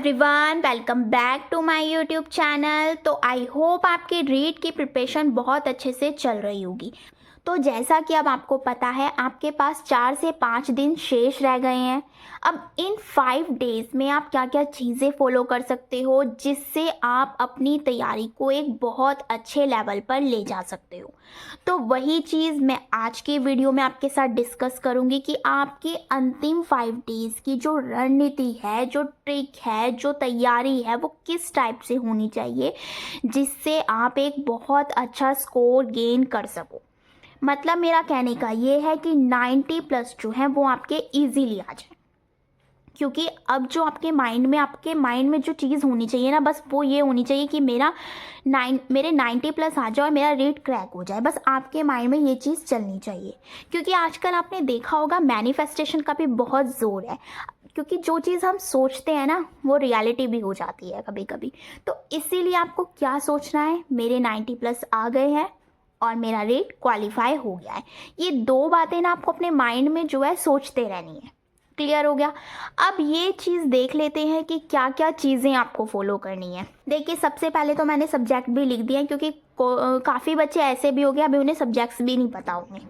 Everyone, welcome back to my YouTube channel. तो I hope आपकी रीड की प्रिपरेशन बहुत अच्छे से चल रही होगी। तो जैसा कि अब आपको पता है, आपके पास 4 से 5 दिन शेष रह गए हैं। अब इन 5 डेज़ में आप क्या क्या चीज़ें फॉलो कर सकते हो जिससे आप अपनी तैयारी को एक बहुत अच्छे लेवल पर ले जा सकते हो। तो वही चीज़ मैं आज की वीडियो में आपके साथ डिस्कस करूंगी कि आपके अंतिम 5 डेज़ की जो रणनीति है, जो ट्रिक है, जो तैयारी है, वो किस टाइप से होनी चाहिए जिससे आप एक बहुत अच्छा स्कोर गेन कर सको। मतलब मेरा कहने का ये है कि 90 प्लस जो है वो आपके इजीली आ जाए, क्योंकि अब जो आपके माइंड में जो चीज़ होनी चाहिए ना, बस वो ये होनी चाहिए कि मेरे 90 प्लस आ जाए और मेरा रेट क्रैक हो जाए। बस आपके माइंड में ये चीज़ चलनी चाहिए, क्योंकि आजकल आपने देखा होगा मैनिफेस्टेशन का भी बहुत ज़ोर है, क्योंकि जो चीज़ हम सोचते हैं ना वो रियलिटी भी हो जाती है कभी कभी। तो इसीलिए आपको क्या सोचना है, मेरे 90 प्लस आ गए हैं और मेरा रेट क्वालिफाई हो गया है। ये दो बातें ना आपको अपने माइंड में जो है सोचते रहनी है। क्लियर हो गया। अब ये चीज़ देख लेते हैं कि क्या क्या चीज़ें आपको फॉलो करनी है। देखिए, सबसे पहले तो मैंने सब्जेक्ट भी लिख दिए हैं, क्योंकि काफ़ी बच्चे ऐसे भी हो गए अभी उन्हें सब्जेक्ट्स भी नहीं पता होंगे।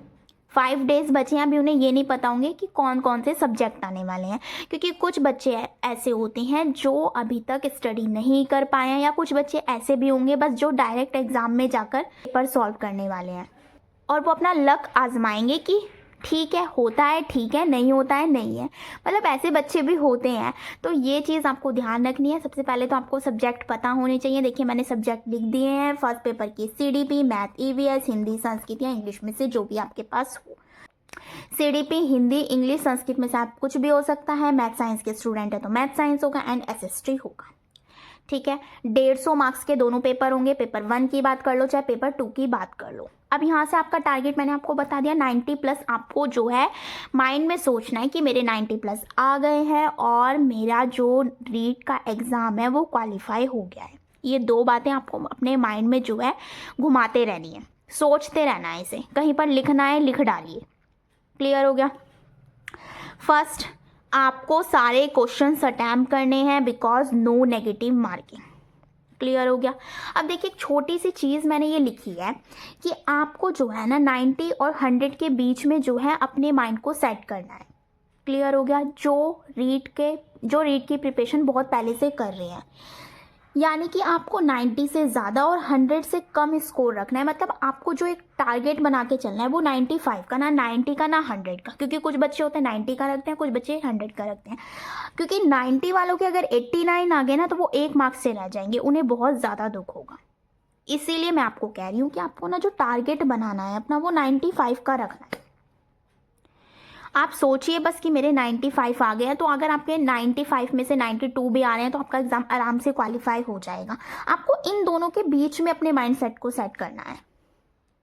5 डेज़ बचे हैं, अभी उन्हें ये नहीं पता होंगे कि कौन कौन से सब्जेक्ट आने वाले हैं, क्योंकि कुछ बच्चे ऐसे होते हैं जो अभी तक स्टडी नहीं कर पाए हैं, या कुछ बच्चे ऐसे भी होंगे बस जो डायरेक्ट एग्ज़ाम में जाकर पेपर सॉल्व करने वाले हैं और वो अपना लक आजमाएंगे कि ठीक है होता है, ठीक है नहीं होता है, नहीं है। मतलब ऐसे बच्चे भी होते हैं। तो ये चीज़ आपको ध्यान रखनी है। सबसे पहले तो आपको सब्जेक्ट पता होने चाहिए। देखिए, मैंने सब्जेक्ट लिख दिए हैं। फर्स्ट पेपर की CDP, math, EVS, Hindi, Sanskrit या इंग्लिश में से जो भी आपके पास हो। CDP हिंदी, इंग्लिश, संस्कृत में से आप कुछ भी हो सकता है। मैथ साइंस के स्टूडेंट है तो मैथ साइंस होगा एंड SST होगा। ठीक है, 150 मार्क्स के दोनों पेपर होंगे। पेपर 1 की बात कर लो चाहे पेपर 2 की बात कर लो। अब यहाँ से आपका टारगेट मैंने आपको बता दिया, 90 प्लस आपको जो है माइंड में सोचना है कि मेरे 90 प्लस आ गए हैं और मेरा जो रीट का एग्ज़ाम है वो क्वालिफाई हो गया है। ये दो बातें आपको अपने माइंड में जो है घुमाते रहनी है, सोचते रहना है, इसे कहीं पर लिखना है, लिख डालिए। क्लियर हो गया। फर्स्ट, आपको सारे क्वेश्चंस अटैम्प्ट करने हैं, because no negative marking. Clear हो गया। अब देखिए, एक छोटी सी चीज़ मैंने ये लिखी है कि आपको जो है ना 90 और 100 के बीच में जो है अपने माइंड को सेट करना है। क्लियर हो गया। जो रीड की प्रिपरेशन बहुत पहले से कर रहे हैं, यानी कि आपको 90 से ज़्यादा और 100 से कम स्कोर रखना है। मतलब आपको जो एक टारगेट बना के चलना है वो 95 का, ना 90 का, ना 100 का। क्योंकि कुछ बच्चे होते हैं 90 का रखते हैं, कुछ बच्चे 100 का रखते हैं। क्योंकि 90 वालों के अगर 89 आ गए ना तो वो 1 मार्क्स से रह जाएंगे, उन्हें बहुत ज़्यादा दुख होगा। इसीलिए मैं आपको कह रही हूँ कि आपको ना जो टारगेट बनाना है अपना वो 95 का रखना है। आप सोचिए बस कि मेरे 95 आ गए हैं, तो अगर आपके 95 में से 92 भी आ रहे हैं तो आपका एग्ज़ाम आराम से क्वालिफाई हो जाएगा। आपको इन दोनों के बीच में अपने माइंड सेट को सेट करना है।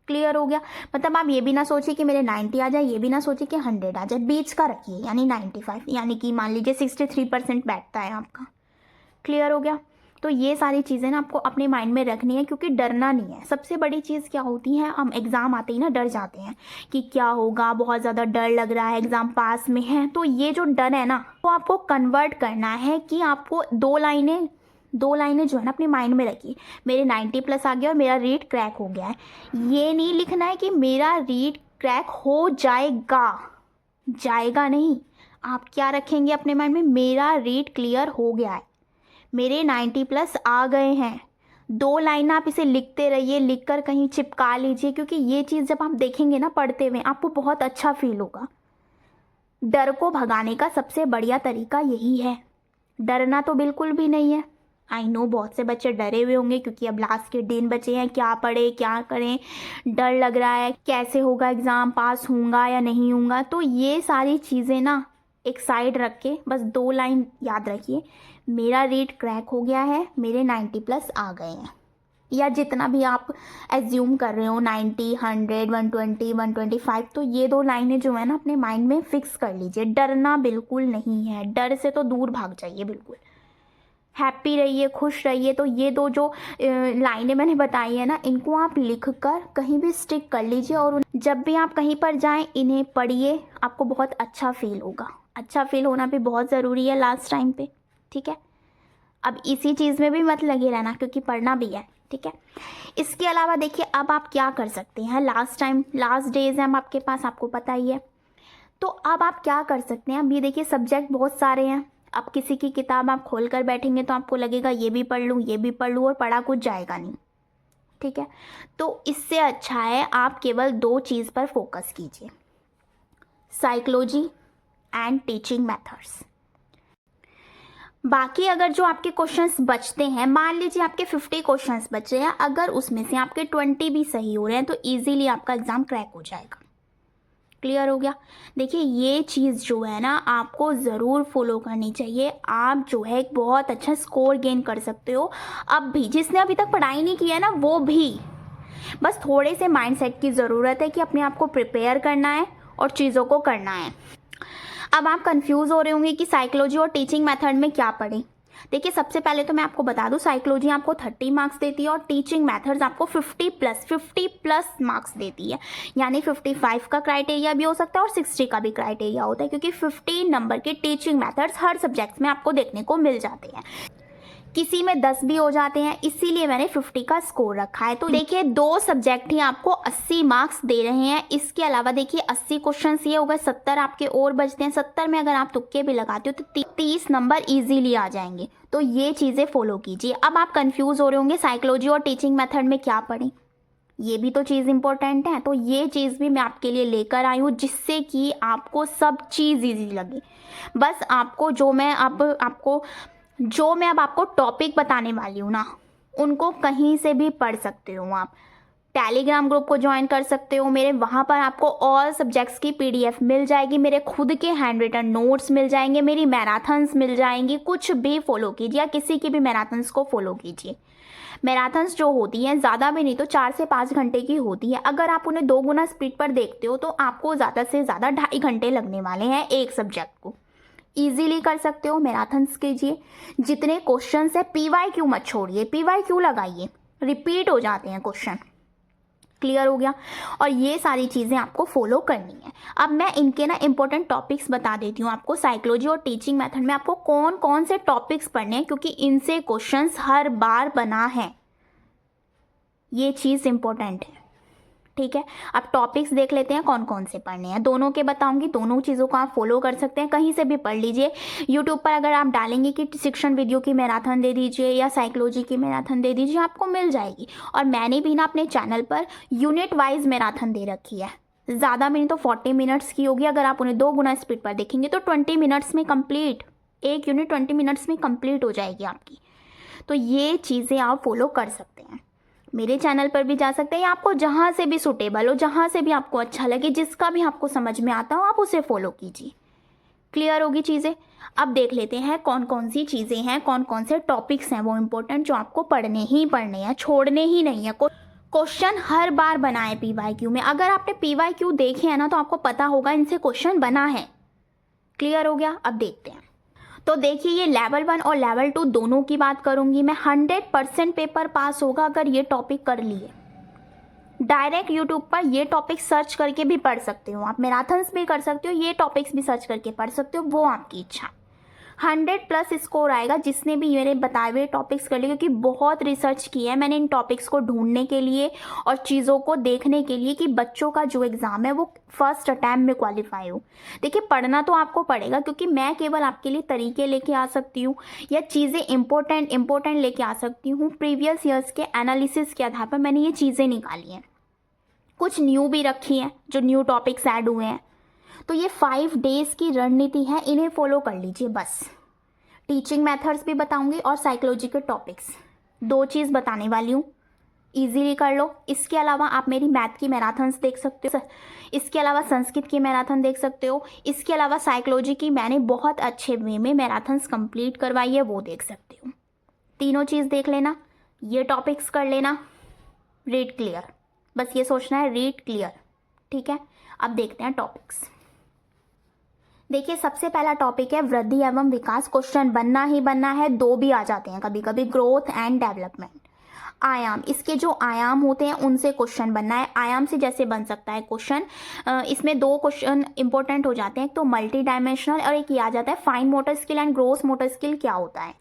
क्लियर हो गया। मतलब आप ये भी ना सोचिए कि मेरे 90 आ जाए, ये भी ना सोचिए कि 100 आ जाए, बीच का रखिए, यानी 95, यानी कि मान लीजिए 63% बैठता है आपका। क्लियर हो गया। तो ये सारी चीज़ें ना आपको अपने माइंड में रखनी है, क्योंकि डरना नहीं है। सबसे बड़ी चीज़ क्या होती है, हम एग्ज़ाम आते ही ना डर जाते हैं कि क्या होगा, बहुत ज़्यादा डर लग रहा है, एग्ज़ाम पास में है। तो ये जो डर है ना, वो आपको कन्वर्ट करना है कि आपको दो लाइनें जो है ना अपने माइंड में रखिए। मेरे 90 प्लस आ गया और मेरा रीड क्रैक हो गया है। ये नहीं लिखना है कि मेरा रीड क्रैक हो जाएगा नहीं। आप क्या रखेंगे अपने माइंड में, मेरा रीड क्लियर हो गया है, मेरे 90 प्लस आ गए हैं। 2 लाइन आप इसे लिखते रहिए, लिखकर कहीं चिपका लीजिए, क्योंकि ये चीज़ जब आप देखेंगे ना पढ़ते हुए, आपको बहुत अच्छा फील होगा। डर को भगाने का सबसे बढ़िया तरीका यही है। डरना तो बिल्कुल भी नहीं है। आई नो बहुत से बच्चे डरे हुए होंगे, क्योंकि अब लास्ट के दिन बचे हैं, क्या पढ़े क्या करें, डर लग रहा है, कैसे होगा एग्ज़ाम, पास होऊंगा या नहीं होऊंगा। तो ये सारी चीज़ें ना एक साइड रख के बस 2 लाइन याद रखिए, मेरा रीड क्रैक हो गया है, मेरे 90 प्लस आ गए हैं। या जितना भी आप एज्यूम कर रहे हो, 90, 100, 120, 125, तो ये 2 लाइनें जो है ना अपने माइंड में फिक्स कर लीजिए। डरना बिल्कुल नहीं है, डर से तो दूर भाग जाइए, बिल्कुल हैप्पी रहिए, खुश रहिए। तो ये 2 जो लाइनें मैंने बताई है ना, इनको आप लिख कर कहीं भी स्टिक कर लीजिए, और जब भी आप कहीं पर जाएं इन्हें पढ़िए, आपको बहुत अच्छा फील होगा। अच्छा फील होना भी बहुत ज़रूरी है लास्ट टाइम पे। ठीक है, अब इसी चीज़ में भी मत लगे रहना क्योंकि पढ़ना भी है, ठीक है। इसके अलावा देखिए अब आप क्या कर सकते हैं, लास्ट डेज हैं आपके पास, आपको पता ही है। तो अब आप क्या कर सकते हैं, अब ये देखिए सब्जेक्ट बहुत सारे हैं। अब किसी की किताब आप खोल कर बैठेंगे तो आपको लगेगा ये भी पढ़ लूँ, ये भी पढ़ लूँ, और पढ़ा कुछ जाएगा नहीं, ठीक है। तो इससे अच्छा है आप केवल 2 चीज़ पर फोकस कीजिए, साइकोलॉजी एंड टीचिंग मेथड्स। बाकी अगर जो आपके क्वेश्चंस बचते हैं, मान लीजिए आपके 50 क्वेश्चंस बचे हैं, अगर उसमें से आपके 20 भी सही हो रहे हैं तो इजीली आपका एग्ज़ाम क्रैक हो जाएगा। क्लियर हो गया। देखिए ये चीज़ जो है ना आपको ज़रूर फॉलो करनी चाहिए। आप जो है एक बहुत अच्छा स्कोर गेन कर सकते हो। अब भी जिसने अभी तक पढ़ाई नहीं की है ना, वो भी बस थोड़े से माइंडसेट की ज़रूरत है कि अपने आप को प्रिपेयर करना है और चीज़ों को करना है। अब आप कंफ्यूज हो रहे होंगे कि साइकोलॉजी और टीचिंग मेथड में क्या पढ़ें। देखिए सबसे पहले तो मैं आपको बता दूं, साइकोलॉजी आपको 30 मार्क्स देती है और टीचिंग मेथड्स आपको 50 प्लस मार्क्स देती है। यानी 55 का क्राइटेरिया भी हो सकता है और 60 का भी क्राइटेरिया होता है, क्योंकि 15 नंबर के टीचिंग मेथड्स हर सब्जेक्ट में आपको देखने को मिल जाते हैं। किसी में 10 भी हो जाते हैं, इसीलिए मैंने 50 का स्कोर रखा है। तो देखिए 2 सब्जेक्ट ही आपको 80 मार्क्स दे रहे हैं। इसके अलावा देखिए 80 क्वेश्चन ये हो गए, 70 आपके और बचते हैं। 70 में अगर आप तुक्के भी लगाते हो तो 30 नंबर इजीली आ जाएंगे। तो ये चीज़ें फॉलो कीजिए। अब आप कंफ्यूज हो रहे होंगे साइकोलॉजी और टीचिंग मेथड में क्या पढ़ें, ये भी तो चीज़ इंपॉर्टेंट है। तो ये चीज़ भी मैं आपके लिए लेकर आई हूँ जिससे कि आपको सब चीज़ ईजी लगे। बस आपको जो मैं अब आपको टॉपिक बताने वाली हूँ ना, उनको कहीं से भी पढ़ सकते हो। आप टेलीग्राम ग्रुप को ज्वाइन कर सकते हो मेरे, वहाँ पर आपको ऑल सब्जेक्ट्स की PDF मिल जाएगी, मेरे खुद के हैंड रिटन नोट्स मिल जाएंगे, मेरी मैराथन्स मिल जाएंगी। कुछ भी फॉलो कीजिए या किसी की भी मैराथन्स को फॉलो कीजिए। मैराथन्स जो होती हैं ज़्यादा भी नहीं तो 4 से 5 घंटे की होती है। अगर आप उन्हें 2 गुना स्पीड पर देखते हो तो आपको ज़्यादा से ज़्यादा 2.5 घंटे लगने वाले हैं एक सब्जेक्ट को। इजीली कर सकते हो, मैराथन्स कीजिए। जितने क्वेश्चंस है PYQ मत छोड़िए, PYQ लगाइए, रिपीट हो जाते हैं क्वेश्चन। क्लियर हो गया। और ये सारी चीज़ें आपको फॉलो करनी है। अब मैं इनके ना इंपॉर्टेंट टॉपिक्स बता देती हूँ आपको। साइकोलॉजी और टीचिंग मेथड में आपको कौन कौन से टॉपिक्स पढ़ने हैं, क्योंकि इनसे क्वेश्चंस हर बार बना है। ये चीज़ इंपॉर्टेंट है, ठीक है। अब टॉपिक्स देख लेते हैं कौन कौन से पढ़ने हैं। दोनों के बताऊंगी, दोनों चीज़ों को आप फॉलो कर सकते हैं, कहीं से भी पढ़ लीजिए। यूट्यूब पर अगर आप डालेंगे कि शिक्षण वीडियो की मैराथन दे दीजिए या साइकोलॉजी की मैराथन दे दीजिए, आपको मिल जाएगी। और मैंने भी ना अपने channel per unit wise marathon दे रखी है। ज़्यादा में नहीं तो 40 मिनट्स की होगी। अगर आप उन्हें 2 गुना स्पीड पर देखेंगे तो 20 मिनट्स में कंप्लीट, एक यूनिट 20 मिनट्स में कंप्लीट हो जाएगी आपकी। तो ये चीज़ें आप फॉलो कर सकते हैं। मेरे चैनल पर भी जा सकते हैं, या आपको जहाँ से भी सूटेबल हो, जहाँ से भी आपको अच्छा लगे, जिसका भी आपको समझ में आता हो, आप उसे फॉलो कीजिए। क्लियर होगी चीज़ें। अब देख लेते हैं कौन कौन सी चीज़ें हैं, कौन कौन से टॉपिक्स हैं वो इम्पोर्टेंट, जो आपको पढ़ने ही पढ़ने हैं, छोड़ने ही नहीं है। क्वेश्चन हर बार बना है PYQ में। अगर आपने PYQ देखे हैं ना तो आपको पता होगा इनसे क्वेश्चन बना है। क्लियर हो गया। अब देखते हैं। तो देखिए ये लेवल 1 और लेवल 2 दोनों की बात करूंगी मैं। 100% पेपर पास होगा अगर ये टॉपिक कर लिए। डायरेक्ट यूट्यूब पर ये टॉपिक सर्च करके भी पढ़ सकते हो आप, मैराथन्स भी कर सकते हो, ये टॉपिक्स भी सर्च करके पढ़ सकते हो, वो आपकी इच्छा। 100+ स्कोर आएगा जिसने भी मेरे बताए हुए टॉपिक्स कर लिए, क्योंकि बहुत रिसर्च की है मैंने इन टॉपिक्स को ढूंढने के लिए और चीज़ों को देखने के लिए कि बच्चों का जो एग्ज़ाम है वो फर्स्ट अटैम्प्ट में क्वालिफाई हो। देखिए पढ़ना तो आपको पड़ेगा, क्योंकि मैं केवल आपके लिए तरीके लेके आ सकती हूँ या चीज़ें इंपॉर्टेंट लेके आ सकती हूँ। प्रीवियस ईयर्स के एनालिसिस के आधार पर मैंने ये चीज़ें निकाली हैं, कुछ न्यू भी रखी हैं, जो न्यू टॉपिक्स ऐड हुए हैं। तो ये 5 डेज़ की रणनीति है, इन्हें फॉलो कर लीजिए बस। टीचिंग मेथड्स भी बताऊंगी और साइकोलॉजी के टॉपिक्स, 2 चीज़ बताने वाली हूँ, इजीली कर लो। इसके अलावा आप मेरी मैथ की मैराथन्स देख सकते हो, इसके अलावा संस्कृत की मैराथन देख सकते हो, इसके अलावा साइकोलॉजी की मैंने बहुत अच्छे वे में मैराथन्स कंप्लीट करवाई है, वो देख सकते हो। तीनों चीज़ देख लेना, ये टॉपिक्स कर लेना, रीड क्लियर। बस ये सोचना है रीड क्लियर, ठीक है। अब देखते हैं टॉपिक्स। देखिए सबसे पहला टॉपिक है वृद्धि एवं विकास। क्वेश्चन बनना ही बनना है, 2 भी आ जाते हैं कभी कभी, ग्रोथ एंड डेवलपमेंट। आयाम, इसके जो आयाम होते हैं उनसे क्वेश्चन बनना है। आयाम से जैसे बन सकता है क्वेश्चन, इसमें 2 क्वेश्चन इंपॉर्टेंट हो जाते हैं, एक तो मल्टी डायमेंशनल और एक ये आ जाता है fine motor skill and gross motor skill क्या होता है।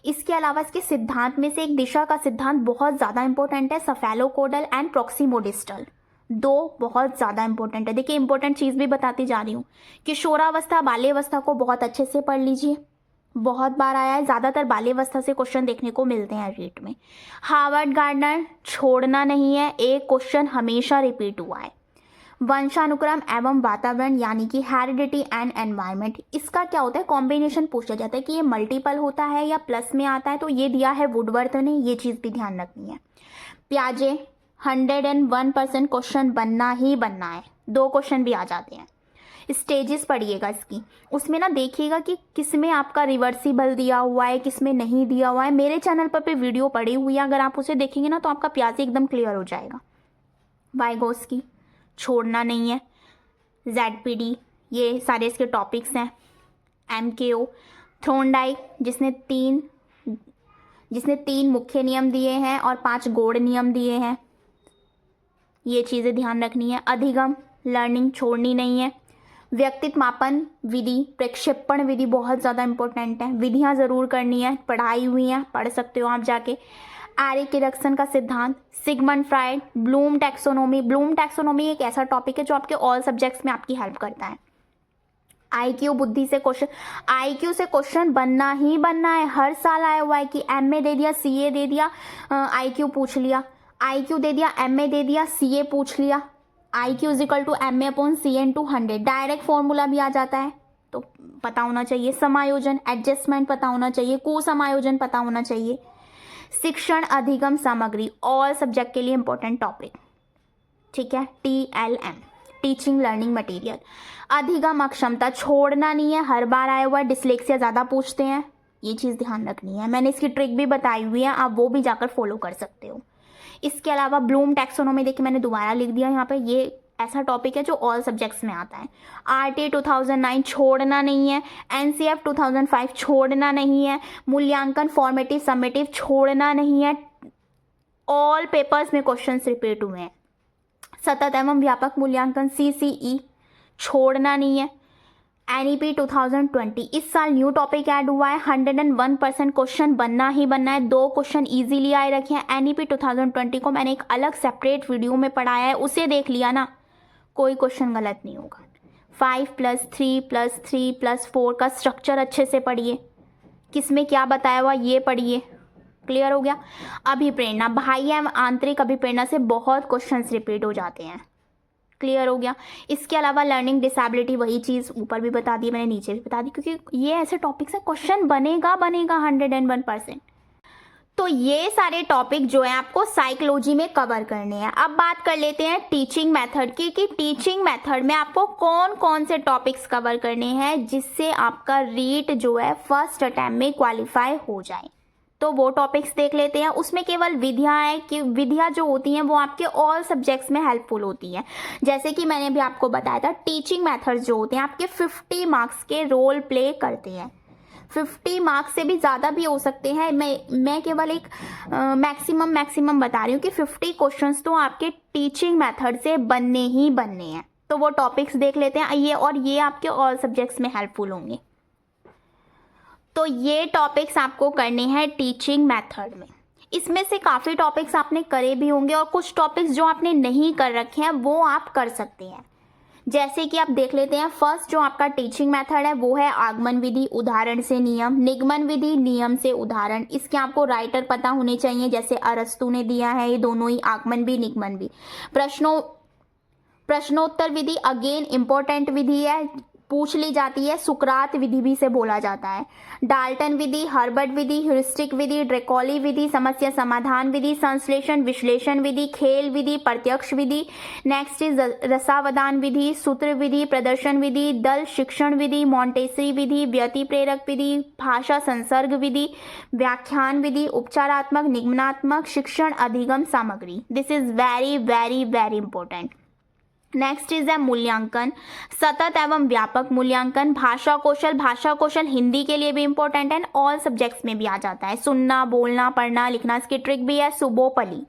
इसके अलावा इसके सिद्धांत में से एक दिशा का सिद्धांत बहुत ज़्यादा इंपॉर्टेंट है, सफेलोकोडल एंड प्रॉक्सिमोडिस्टल, दो बहुत ज़्यादा इंपॉर्टेंट है। देखिए इंपॉर्टेंट चीज़ भी बताती जा रही हूँ, किशोरावस्था बाल्यावस्था को बहुत अच्छे से पढ़ लीजिए, बहुत बार आया है, ज़्यादातर बाल्यावस्था से क्वेश्चन देखने को मिलते हैं रीट में। हार्वर्ड गार्डनर, छोड़ना नहीं है, एक क्वेश्चन हमेशा रिपीट हुआ है। वंशानुक्रम एवं वातावरण यानी कि हेरिडिटी एंड एनवायरनमेंट, इसका क्या होता है, कॉम्बिनेशन पूछा जाता है कि ये मल्टीपल होता है या प्लस में आता है, तो ये दिया है वुडवर्थ ने, ये चीज़ भी ध्यान रखनी है। प्याजे 101% क्वेश्चन बनना ही बनना है, दो क्वेश्चन भी आ जाते हैं। स्टेजेस पढ़िएगा इसकी, उसमें ना देखिएगा कि किसमें आपका रिवर्सिबल दिया हुआ है, किसमें नहीं दिया हुआ है। मेरे चैनल पर वीडियो पड़ी हुई है, अगर आप उसे देखेंगे ना तो आपका प्याजे एकदम क्लियर हो जाएगा। वाइगोस्की, छोड़ना नहीं है। ZPD, ये सारे इसके टॉपिक्स हैं। MKO, थ्रोनडाइक जिसने तीन मुख्य नियम दिए हैं और 5 गौड़ नियम दिए हैं, ये चीज़ें ध्यान रखनी है। अधिगम, लर्निंग छोड़नी नहीं है। व्यक्तित्व मापन विधि, प्रक्षेपण विधि बहुत ज़्यादा इंपॉर्टेंट है, विधियाँ ज़रूर करनी है, पढ़ाई हुई हैं, पढ़ सकते हो आप जाके। एरिक एरिक्सन का सिद्धांत, Sigmund Freud, Bloom taxonomy. Bloom taxonomy एक ऐसा टॉपिक है जो आपके ऑल सब्जेक्ट्स में आपकी हेल्प करता है। IQ, बुद्धि से क्वेश्चन, IQ से क्वेश्चन बनना ही बनना है, हर साल आया हुआ है कि MA दे दिया, CA दे दिया, IQ पूछ लिया, IQ दे दिया, MA दे दिया, CA पूछ लिया। IQ = MA/CA/100, डायरेक्ट फॉर्मूला भी आ जाता है, तो पता होना चाहिए। समायोजन, एडजस्टमेंट पता होना चाहिए, कुसमायोजन पता होना चाहिए। शिक्षण अधिगम सामग्री, ऑल सब्जेक्ट के लिए इंपॉर्टेंट टॉपिक, ठीक है। TLM, teaching learning material. अधिगम अक्षमता, छोड़ना नहीं है, हर बार आया हुआ है, डिसलेक्सिया ज़्यादा पूछते हैं, ये चीज़ ध्यान रखनी है। मैंने इसकी ट्रिक भी बताई हुई है, आप वो भी जाकर फॉलो कर सकते हो। इसके अलावा ब्लूम टैक्सोनॉमी, देखिए मैंने दोबारा लिख दिया यहाँ पे, ये ऐसा टॉपिक है जो ऑल सब्जेक्ट्स में आता है। RT 2009, छोड़ना नहीं है। NCF 2005, छोड़ना नहीं है। मूल्यांकन फॉर्मेटिव समेटिव, छोड़ना नहीं है, ऑल पेपर्स में क्वेश्चंस रिपीट हुए हैं। सतत एवं व्यापक मूल्यांकन CCE, छोड़ना नहीं है। NEP 2020, इस साल न्यू टॉपिक ऐड हुआ है, 101% क्वेश्चन बनना ही बनना है, 2 क्वेश्चन इजीली आए रखे हैं। NEP 2020 को मैंने एक अलग सेपरेट वीडियो में पढ़ाया है, उसे देख लिया ना, कोई क्वेश्चन गलत नहीं होगा। 5+3+3+4 का स्ट्रक्चर अच्छे से पढ़िए, किसमें क्या बताया हुआ ये पढ़िए, क्लियर हो गया। अभिप्रेरणा, बाह्य एवं आंतरिक अभिप्रेरणा से बहुत क्वेश्चंस रिपीट हो जाते हैं, क्लियर हो गया। इसके अलावा लर्निंग डिसेबिलिटी, वही चीज़ ऊपर भी बता दी मैंने, नीचे भी बता दी, क्योंकि ये ऐसे टॉपिक्स हैं क्वेश्चन बनेगा 101%। तो ये सारे टॉपिक जो है आपको साइकोलॉजी में कवर करने हैं। अब बात कर लेते हैं टीचिंग मेथड की, कि टीचिंग मेथड में आपको कौन कौन से टॉपिक्स कवर करने हैं जिससे आपका रीट जो है फर्स्ट अटेम्प्ट में क्वालिफाई हो जाए। तो वो टॉपिक्स देख लेते हैं। उसमें केवल विधियाँ हैं कि विधियाँ जो होती हैं वो आपके ऑल सब्जेक्ट्स में हेल्पफुल होती हैं। जैसे कि मैंने भी आपको बताया था, टीचिंग मेथड्स जो होते हैं आपके 50 मार्क्स के रोल प्ले करते हैं। 50 मार्क्स से भी ज़्यादा भी हो सकते हैं, मैं केवल एक मैक्सिमम बता रही हूँ कि 50 क्वेश्चंस तो आपके टीचिंग मेथड से बनने ही बनने हैं। तो वो टॉपिक्स देख लेते हैं ये, और ये आपके ऑल सब्जेक्ट्स में हेल्पफुल होंगे। तो ये टॉपिक्स आपको करने हैं टीचिंग मेथड में। इसमें से काफ़ी टॉपिक्स आपने करे भी होंगे और कुछ टॉपिक्स जो आपने नहीं कर रखे हैं वो आप कर सकते हैं। जैसे कि आप देख लेते हैं, फर्स्ट जो आपका टीचिंग मेथड है वो है आगमन विधि, उदाहरण से नियम, निगमन विधि, नियम से उदाहरण। इसके आपको राइटर पता होने चाहिए, जैसे अरस्तु ने दिया है, ये दोनों ही, आगमन भी निगमन भी। प्रश्नोत्तर विधि अगेन इंपॉर्टेंट विधि है, पूछ ली जाती है, सुकरात विधि भी से बोला जाता है। डाल्टन विधि, हर्बर्ट विधि, ह्यूरिस्टिक विधि, ड्रेकोली विधि, समस्या समाधान विधि, संश्लेषण विश्लेषण विधि, खेल विधि, प्रत्यक्ष विधि। नेक्स्ट इज रसावधान विधि, सूत्र विधि, प्रदर्शन विधि, दल शिक्षण विधि, मॉन्टेसरी विधि, व्यति प्रेरक विधि, भाषा संसर्ग विधि, व्याख्यान विधि, उपचारात्मक निगमनात्मक शिक्षण अधिगम सामग्री। This is very very very important. Next is है मूल्यांकन, सतत एवं व्यापक मूल्यांकन। भाषा कौशल हिंदी के लिए भी इंपॉर्टेंट है, ऑल सब्जेक्ट्स में भी आ जाता है। सुनना, बोलना, पढ़ना, लिखना, इसकी ट्रिक भी है सुबोपली।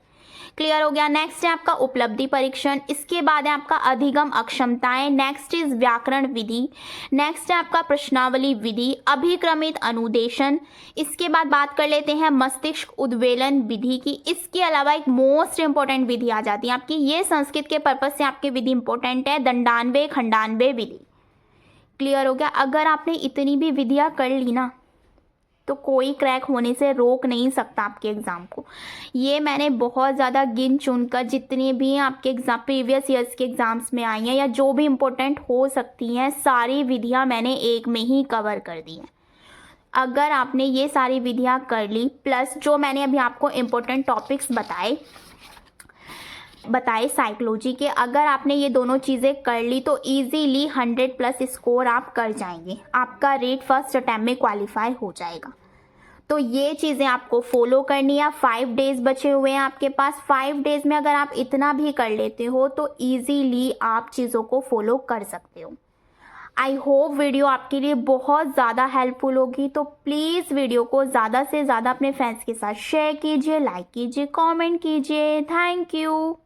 क्लियर हो गया। नेक्स्ट है आपका उपलब्धि परीक्षण, इसके बाद है आपका अधिगम अक्षमताएं, नेक्स्ट इज व्याकरण विधि, नेक्स्ट है आपका प्रश्नावली विधि, अभिक्रमित अनुदेशन, इसके बाद बात कर लेते हैं मस्तिष्क उद्वेलन विधि की। इसके अलावा एक मोस्ट इंपॉर्टेंट विधि आ जाती है आपकी, ये संस्कृत के पर्पज से आपकी विधि इंपॉर्टेंट है, दंडान्वय खंडान्वय विधि। क्लियर हो गया। अगर आपने इतनी भी विधियाँ कर ली ना तो कोई क्रैक होने से रोक नहीं सकता आपके एग्ज़ाम को। ये मैंने बहुत ज़्यादा गिन चुनकर जितने भी आपके एग्ज़ाम प्रीवियस ईयर्स के एग्ज़ाम्स में आई हैं या जो भी इम्पोर्टेंट हो सकती हैं, सारी विधियाँ मैंने एक में ही कवर कर दी हैं। अगर आपने ये सारी विधियाँ कर ली प्लस जो मैंने अभी आपको इम्पोर्टेंट टॉपिक्स बताए साइकोलॉजी के, अगर आपने ये दोनों चीज़ें कर ली तो इजीली 100+ स्कोर आप कर जाएंगे, आपका रेट फर्स्ट अटैम्प्ट में क्वालिफाई हो जाएगा। तो ये चीज़ें आपको फॉलो करनी है। 5 डेज़ बचे हुए हैं आपके पास, 5 डेज़ में अगर आप इतना भी कर लेते हो तो इजीली आप चीज़ों को फॉलो कर सकते हो। आई होप वीडियो आपके लिए बहुत ज़्यादा हेल्पफुल होगी, तो प्लीज़ वीडियो को ज़्यादा से ज़्यादा अपने फ्रेंड्स के साथ शेयर कीजिए, लाइक कीजिए, कमेंट कीजिए। Thank you.